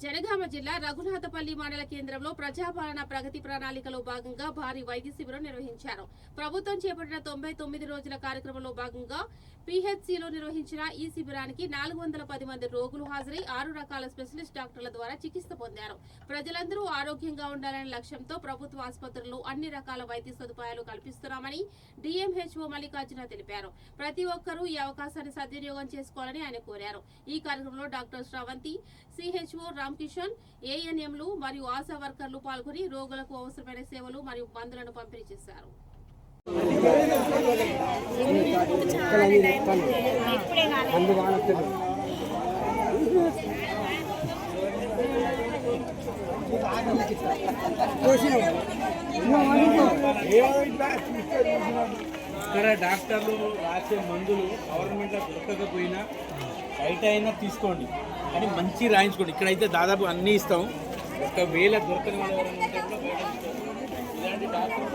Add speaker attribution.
Speaker 1: జనగామ జిల్లా రఘునాథపల్లి మండల కేంద్రంలో ప్రజాపాలన ప్రగతి ప్రణాళికలో భాగంగా భారీ వైద్య శిబిరం నిర్వహించారు. ప్రభుత్వం చేపట్టిన 99 రోజుల కార్యక్రమంలో భాగంగా పీహెచ్సీలో నిర్వహించిన ఈ శిబిరానికి 410 మంది రోగులు హాజరై 6 రకాల స్పెషలిస్ట్ డాక్టర్ల ద్వారా చికిత్స పొందారు. ప్రజలందరూ ఆరోగ్యంగా ఉండాలనే లక్ష్యంతో ప్రభుత్వ ఆసుపత్రుల్లో అన్ని రకాల వైద్య సదుపాయాలు కల్పిస్తున్నామని డిఎంహెచ్ఓ మల్లికార్జున తెలిపారు. ప్రతి ఒక్కరూ ఈ అవకాశాన్ని సద్వినియోగం చేసుకోవాలని ఆయన కోరారు. ఈ కార్యక్రమంలో డాక్టర్ శ్రవంతి, సిహెచ్ఓ రామకిషన్, ఏఎన్ఎంలు మరియు ఆశా వర్కర్లు పాల్గొని రోగులకు అవసరమైన సేవలు మరియు మందులను పంపిణీ చేశారు.
Speaker 2: ఇక్కడ డాక్టర్లు రాసే మందులు గవర్నమెంట్లో దొరకకపోయినా బయట అయినా తీసుకోండి, కానీ మంచి రాయించుకోండి. ఇక్కడైతే దాదాపు అన్నీ ఇస్తాం. ఒకవేళ దొరకని వాళ్ళు ఎవరైనా ఉంటే కూడా బయట తీసుకోండి. ఇలాంటి డాక్టర్